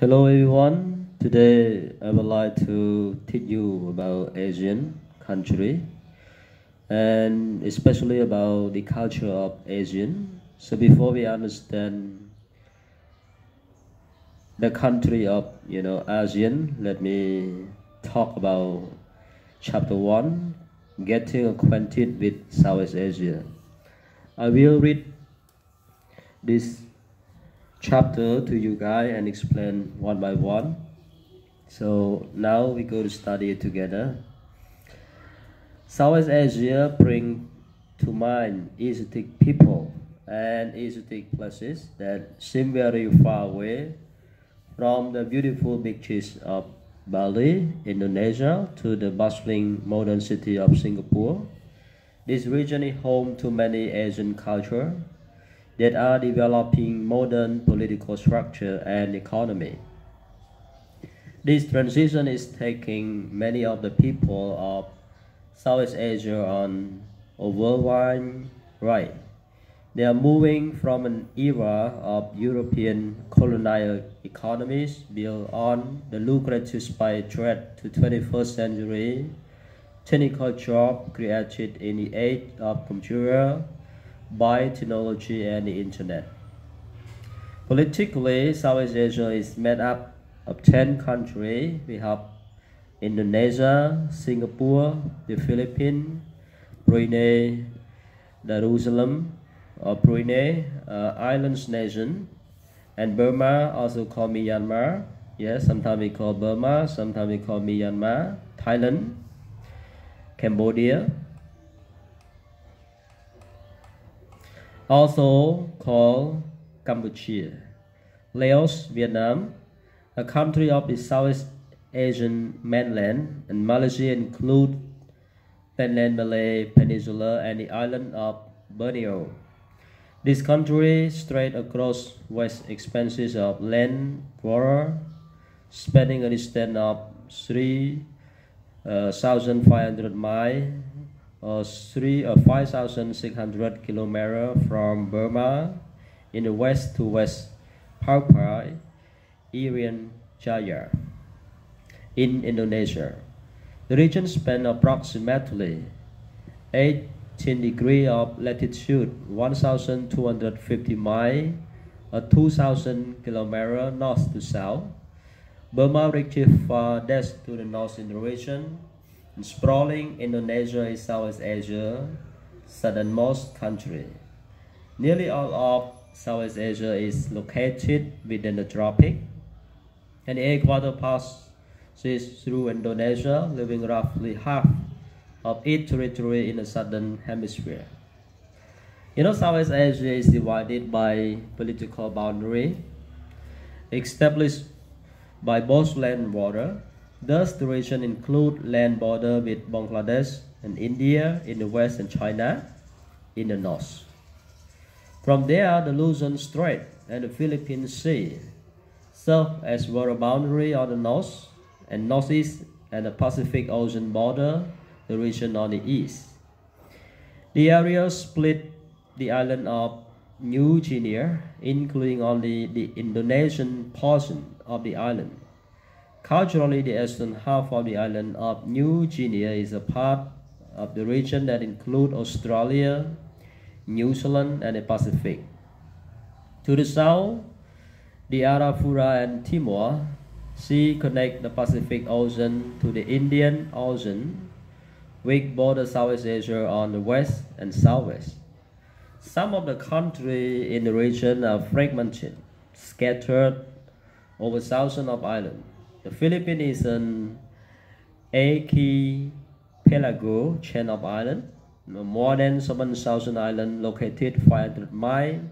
Hello everyone. Today I would like to teach you about Asian country and especially about the culture of Asian. So before we understand the country of ASEAN, let me talk about chapter 1, getting acquainted with Southeast Asia. I will read this chapter to you guys and explain one by one. So now we go to study it together. Southeast Asia bring to mind exotic people and exotic places that seem very far away from the beautiful beaches of Bali, Indonesia, to the bustling modern city of Singapore. This region is home to many Asian cultures that are developing modern political structure and economy. This transition is taking many of the people of Southeast Asia on a worldwide ride. They are moving from an era of European colonial economies built on the lucrative spy trade to 21st century technical job created in the age of computer, biotechnology, and the internet. Politically, Southeast Asia is made up of 10 countries. We have Indonesia, Singapore, the Philippines, Brunei, Jerusalem, Brunei, Islands Nation, and Burma, also called Myanmar. Yes, sometimes we call Burma, sometimes we call Myanmar, Thailand, Cambodia, also called Cambodia, Laos, Vietnam, a country of the Southeast Asian mainland, and Malaysia include Penang Malay Peninsula and the island of Borneo. This country stretched across vast expanses of land water, spanning a distance of 3,500 miles or 5,600 kilometers from Burma in the west to West Papua, Irian Jaya in Indonesia. The region spans approximately 18 degrees of latitude, 1,250 miles or 2,000 kilometers north to south. Burma reaches farthest to the north in the region, and sprawling Indonesia is Southeast Asia, southernmost country. Nearly all of Southeast Asia is located within the tropic, and the equator passes through Indonesia, leaving roughly half of its territory in the southern hemisphere. Southeast Asia is divided by political boundary established by both land and water. Thus, the region includes land border with Bangladesh and India in the west and China in the north. From there, the Luzon Strait and the Philippine Sea serve as water boundary on the north and northeast, and the Pacific Ocean border the region on the east. The area split the island of New Guinea, including only the Indonesian portion of the island. Culturally, the eastern half of the island of New Guinea is a part of the region that includes Australia, New Zealand, and the Pacific. To the south, the Arafura and Timor Sea connect the Pacific Ocean to the Indian Ocean, which border Southeast Asia on the west and southwest. Some of the countries in the region are fragmented, scattered over thousands of islands. The Philippines is an archipelago chain of islands, more than 7,000 islands located 500 miles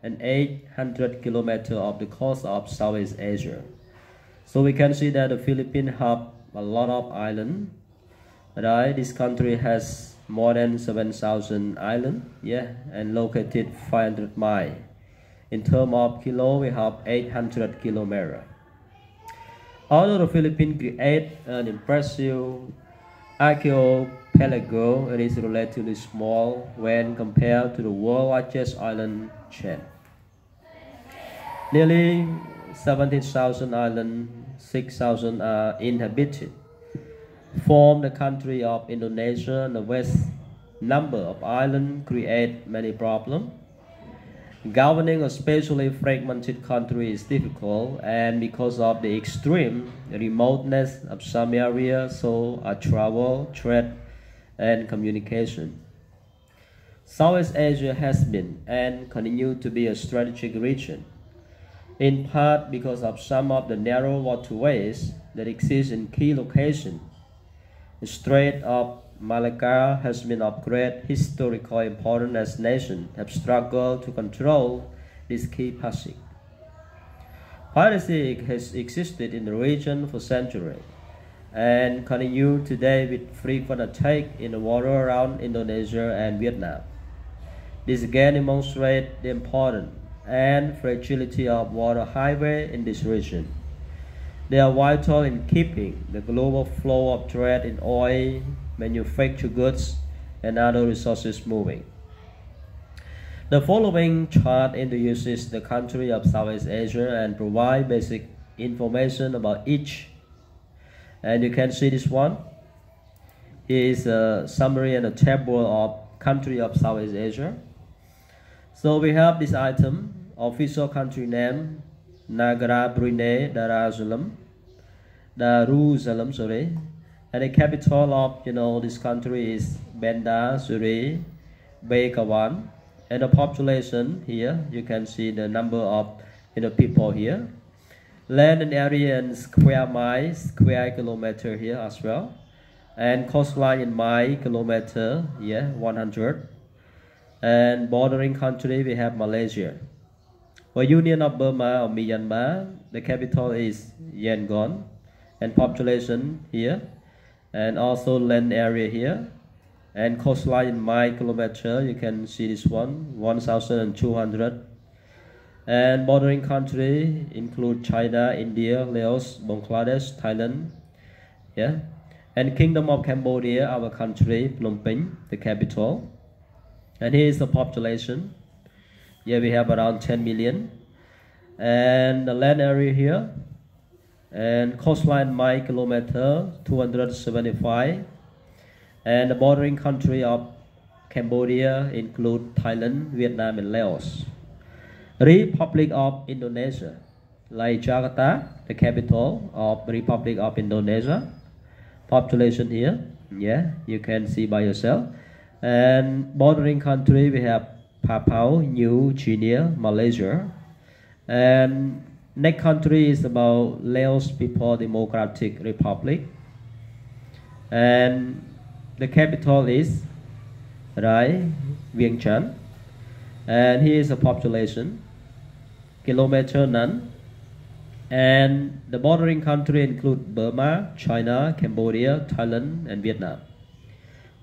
and 800 kilometers off the coast of Southeast Asia. So we can see that the Philippines have a lot of islands. Right? This country has more than 7,000 islands, and located 500 miles. In terms of kilo, we have 800 kilometers. Although the Philippines create an impressive archipelago, it is relatively small when compared to the world's largest island chain. Nearly 17,000 islands, 6,000 are inhabited. Form the country of Indonesia. The vast number of islands create many problems. Governing a spatially fragmented country is difficult, and because of the extreme remoteness of some areas, so are travel, trade, and communication. Southeast Asia has been and continues to be a strategic region, in part because of some of the narrow waterways that exist in key locations. The Strait of Malacca has been of great historical importance as nations have struggled to control this key passage. Piracy has existed in the region for centuries and continues today with frequent attacks in the water around Indonesia and Vietnam. This again demonstrates the importance and fragility of water highways in this region. They are vital in keeping the global flow of trade in oil, manufactured goods, and other resources moving. The following chart introduces the country of Southeast Asia and provides basic information about each. And you can see this one. Here is a summary and a table of country of Southeast Asia. So we have this item, official country name, Nagara Brunei Darussalam, sorry, and the capital of this country is Bandar Seri Begawan, and the population here you can see the number of people here, land and area in square miles, square kilometer here as well, and coastline in mile kilometer here 100, and bordering country we have Malaysia. For Union of Burma or Myanmar, the capital is Yangon, and population here, and also land area here, and coastline in mile kilometer you can see this one 1,200, and bordering country include China, India, Laos, Bangladesh, Thailand, and Kingdom of Cambodia, our country, Phnom Penh, the capital. And here is the population. Here we have around 10 million, and the land area here, and coastline mile kilometer 275, and the bordering country of Cambodia include Thailand, Vietnam, and Laos. Republic of Indonesia, like Jakarta, the capital of Republic of Indonesia. Population here, you can see by yourself. And bordering country we have Papua New Guinea, Malaysia, and next country is about Laos People Democratic Republic, and the capital is Vientiane, and here is the population, kilometer none, and the bordering country include Burma, China, Cambodia, Thailand, and Vietnam.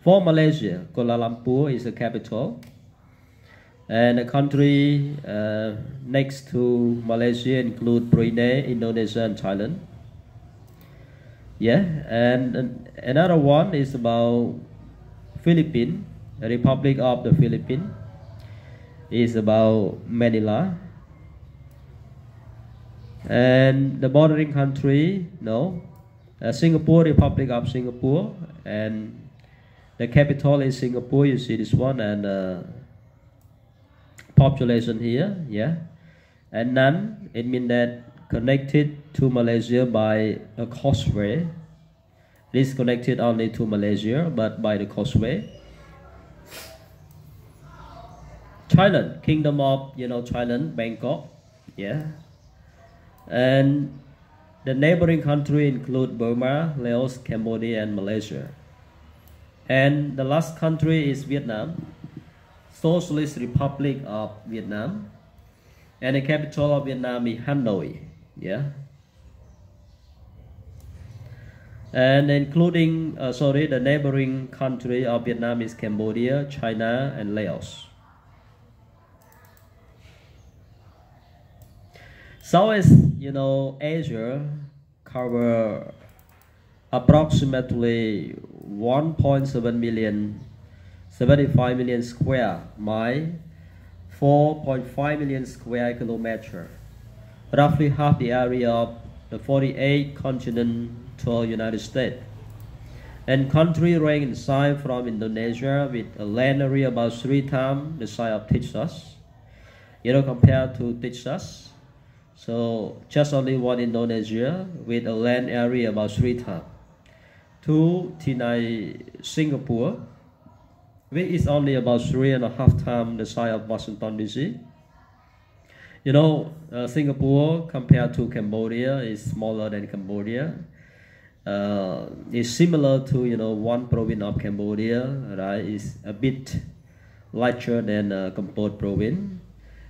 For Malaysia, Kuala Lumpur is the capital, and the country next to Malaysia include Brunei, Indonesia, and Thailand. And another one is about Philippines, the Republic of the Philippines is about Manila, and the bordering country, Singapore, Republic of Singapore, and the capital is Singapore, you see this one, and population here, and none, it means that connected to Malaysia by a causeway. It is connected only to Malaysia, but by the causeway. Thailand, Kingdom of Thailand, Bangkok, and the neighboring country include Burma, Laos, Cambodia, and Malaysia. And the last country is Vietnam, Socialist Republic of Vietnam, and the capital of Vietnam is Hanoi, and including the neighboring country of Vietnam is Cambodia, China, and Laos. Southeast Asia cover approximately 1.7 million, 75 million square mile, 4.5 million square kilometer, roughly half the area of the 48 continental United States. And country rank in size from Indonesia with a land area about 3 times the size of Texas. Compared to Texas, so just only one Indonesia with a land area about 3 times. 2, Singapore, which is only about 3.5 times the size of Washington DC. Singapore compared to Cambodia is smaller than Cambodia. It's similar to one province of Cambodia, right? It's a bit larger than Kampot province.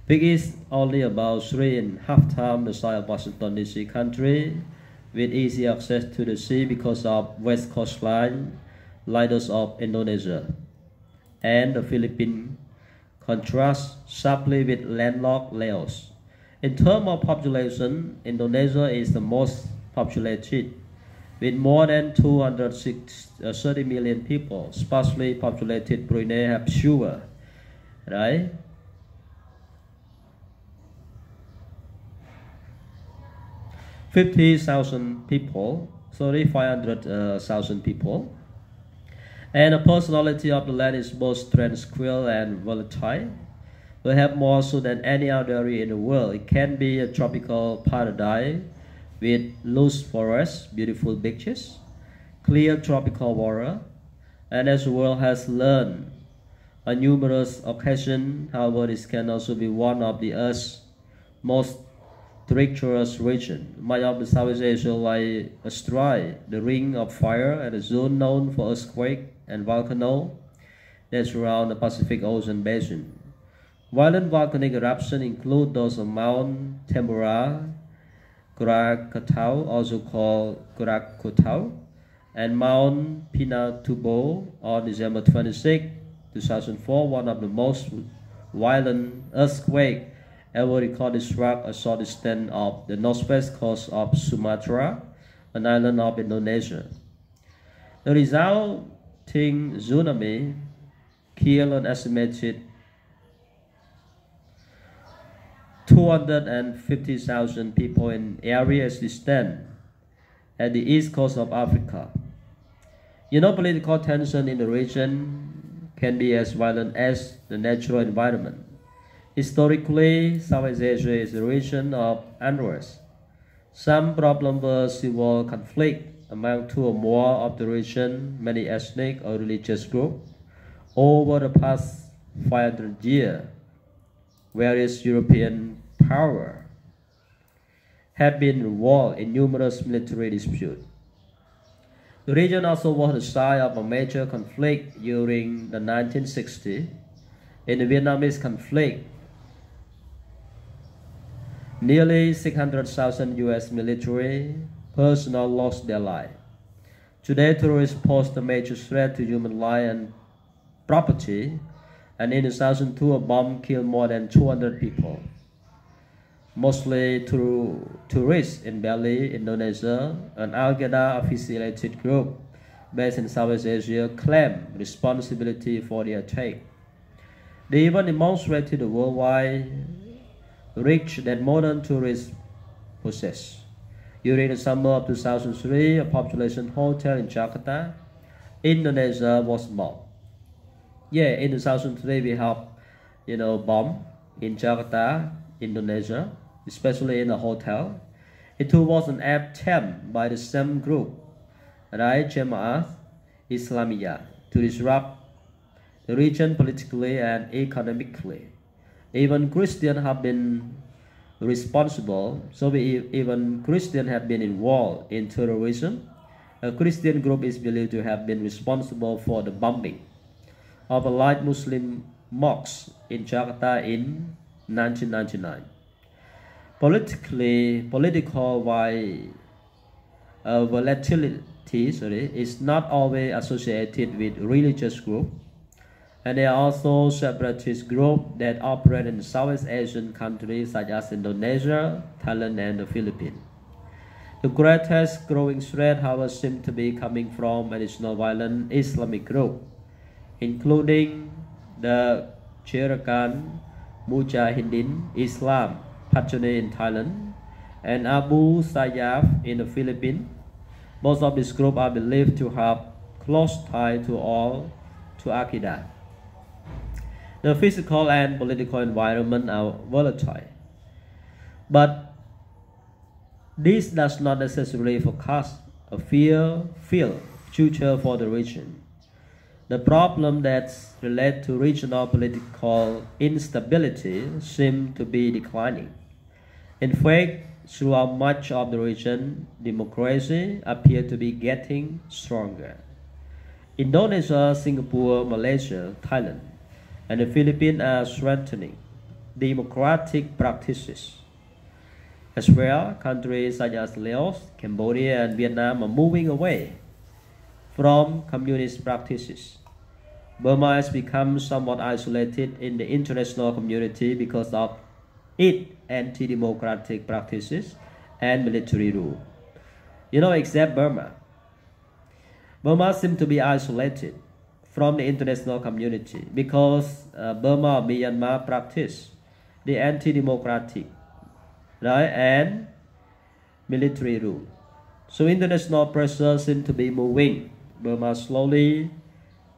Which is only about 3.5 times the size of Washington DC country, with easy access to the sea because of west coastline, like those of Indonesia. And the Philippines contrasts sharply with landlocked Laos. In terms of population, Indonesia is the most populated, with more than 230 million people. Sparsely populated Brunei have fewer, right? 500,000 people. And the personality of the land is both tranquil and volatile. We have more so than any other area in the world. It can be a tropical paradise with loose forests, beautiful beaches, clear tropical water, and as the world has learned on numerous occasions, however, this can also be one of the Earth's most treacherous region. Much of the Southeast Asia lie astride the ring of fire and a zone known for earthquake and volcano that surround the Pacific Ocean basin. Violent volcanic eruptions include those of Mount Tambora, Krakatau, also called Krakatau, and Mount Pinatubo on December 26, 2004, one of the most violent earthquakes ever recorded struck a short distance of the northwest coast of Sumatra, an island of Indonesia. The resulting tsunami killed an estimated 250,000 people in areas distant at the east coast of Africa. Political tension in the region can be as violent as the natural environment. Historically, Southeast Asia is a region of unrest. Some problem were civil conflict among 2 or more of the region, many ethnic or religious groups. Over the past 500 years, various European powers have been involved in numerous military disputes. The region also was the site of a major conflict during the 1960s. In the Vietnamese conflict, nearly 600,000 U.S. military personnel lost their lives. Today, terrorists pose a major threat to human life and property, and in 2002, a bomb killed more than 200 people, mostly through tourists in Bali, Indonesia. An Al-Qaeda-affiliated group based in Southeast Asia claimed responsibility for the attack. They even demonstrated the worldwide reach that modern tourists possess. During the summer of 2003, a population hotel in Jakarta, Indonesia was bombed. In 2003 we have, bomb in Jakarta, Indonesia, especially in a hotel. It too was an attempt by the same group, right, Jemaah Islamiyah, to disrupt the region politically and economically. Even Christians have been responsible, even Christians have been involved in terrorism. A Christian group is believed to have been responsible for the bombing of a light Muslim mosque in Jakarta in 1999. Political volatility is not always associated with religious groups, and there are also separatist groups that operate in Southeast Asian countries such as Indonesia, Thailand, and the Philippines. The greatest growing threat, however, seems to be coming from additional violent Islamic groups, including the Chirakan Mujahideen Islam Patani in Thailand, and Abu Sayyaf in the Philippines. Both of these groups are believed to have close ties to Acquainted. The physical and political environment are volatile, but this does not necessarily forecast a fear-filled future for the region. The problem that relates to regional political instability seems to be declining. In fact, throughout much of the region, democracy appears to be getting stronger. Indonesia, Singapore, Malaysia, Thailand, and the Philippines are strengthening democratic practices. As well, countries such as Laos, Cambodia, and Vietnam are moving away from communist practices. Burma has become somewhat isolated in the international community because of its anti-democratic practices and military rule. Except Burma. Burma seems to be isolated from the international community because Burma or Myanmar practice the anti-democratic and military rule. So international pressure seems to be moving Burma slowly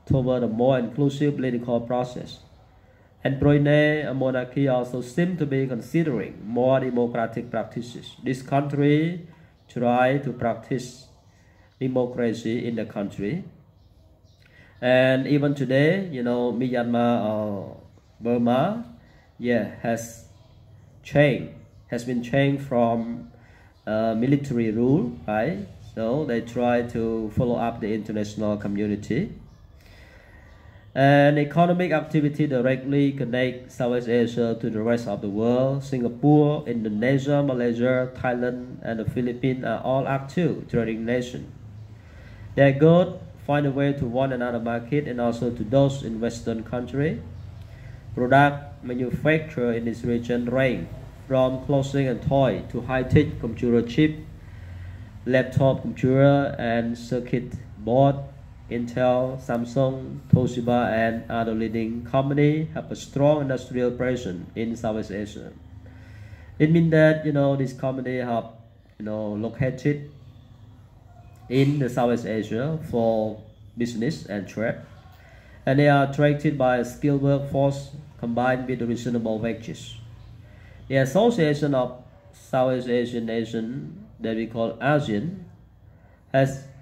toward a more inclusive political process. And Brunei, a monarchy, also seems to be considering more democratic practices. This country tries to practice democracy in the country. And even today, Myanmar or Burma, has been changed from military rule, right? So they try to follow up the international community. And economic activity directly connects Southeast Asia to the rest of the world. Singapore, Indonesia, Malaysia, Thailand, and the Philippines are all active trading nations. Their goal: find a way to one another market and also to those in Western countries. Product manufactured in this region range from clothing and toy to high-tech computer chip, laptop computer, and circuit board. Intel, Samsung, Toshiba, and other leading companies have a strong industrial presence in Southeast Asia. It means that these companies have located in the Southeast Asia for business and trade, and they are attracted by a skilled workforce combined with reasonable wages. The Association of Southeast Asian Nations, that we call ASEAN,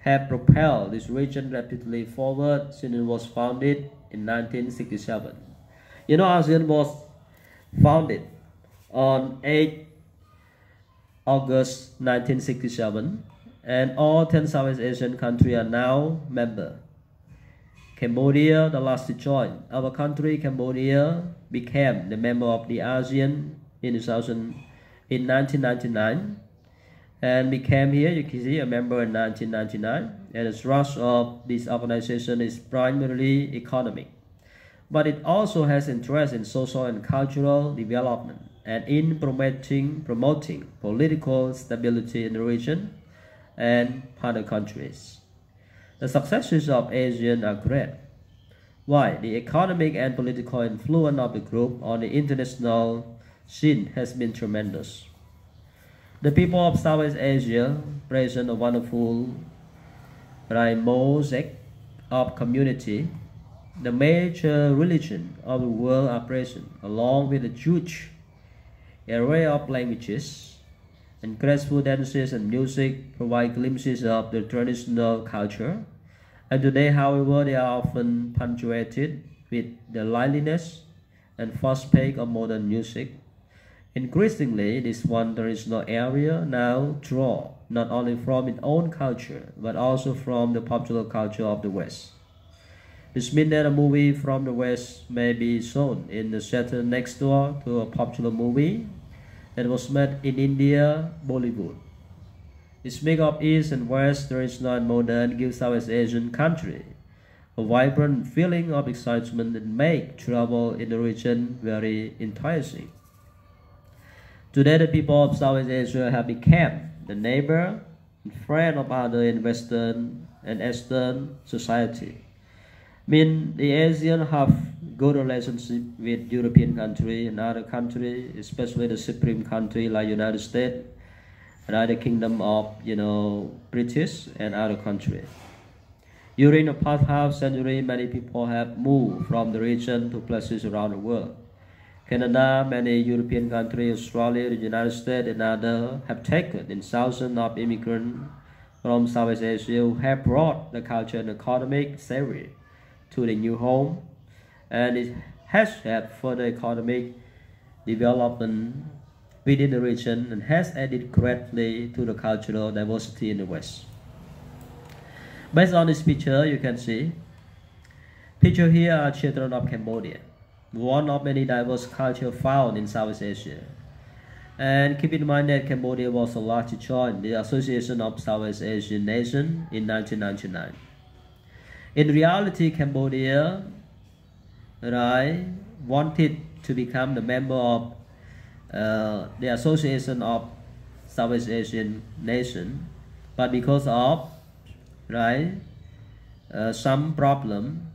have propelled this region rapidly forward since it was founded in 1967. ASEAN was founded on 8 August 1967, and all 10 Southeast Asian countries are now members. Cambodia, the last to join. Our country, Cambodia, became the member of the ASEAN in 1999. And became here, you can see, a member in 1999. And the thrust of this organization is primarily economic, but it also has interest in social and cultural development and in promoting political stability in the region and partner countries. The successes of ASEAN are great. Why? The economic and political influence of the group on the international scene has been tremendous. The people of Southeast Asia present a wonderful mosaic of community. The major religions of the world are present, along with a huge array of languages, and graceful dances and music provide glimpses of the traditional culture. And today, however, they are often punctuated with the liveliness and fast pace of modern music. Increasingly, this one traditional area now draws not only from its own culture, but also from the popular culture of the West. This means that a movie from the West may be shown in the theater next door to a popular movie that was made in India, Bollywood. This mix of East and West, traditional and modern, gives Southeast Asian country a vibrant feeling of excitement that makes travel in the region very enticing. Today, the people of Southeast Asia have become the neighbor and friend of others in Western and Eastern society. The ASEAN have good relationship with European countries and other countries, especially the supreme country like United States, the kingdom of British and other countries. During the past half century, many people have moved from the region to places around the world. Canada, many European countries, Australia, the United States, and others have taken in thousands of immigrants from Southeast Asia who have brought the culture and economic savvy to the new home, and it has had further economic development within the region and has added greatly to the cultural diversity in the West. Based on this picture, you can see picture here are children of Cambodia, one of many diverse cultures found in Southeast Asia. And keep in mind that Cambodia was allowed to join the Association of Southeast Asian Nations in 1999. In reality, Cambodia wanted to become the member of the Association of Southeast Asian Nations, but because of some problem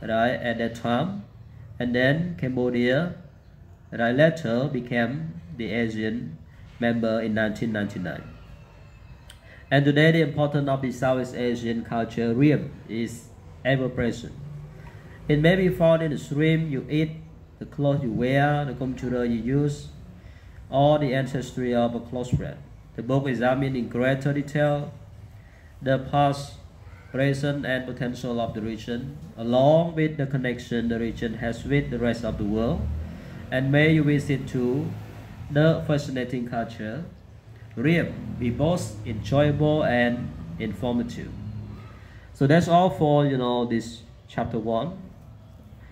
at that time, and then Cambodia later became the ASEAN member in 1999. And today the importance of the Southeast Asian culture realm is ever present. It may be found in the stream you eat, the clothes you wear, the computer you use, or the ancestry of a close friend. The book examines in greater detail the past, present, and potential of the region, along with the connection the region has with the rest of the world. And may you visit to the fascinating culture realm be both enjoyable and informative. So that's all for this chapter 1.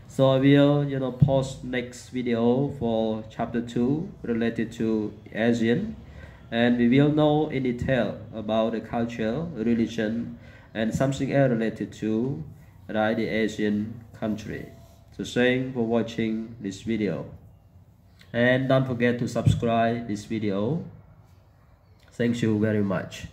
So I will post next video for chapter 2 related to ASEAN, and we will know in detail about the culture, religion, and something else related to the ASEAN country. So thanks for watching this video, and don't forget to subscribe this video. Thank you very much.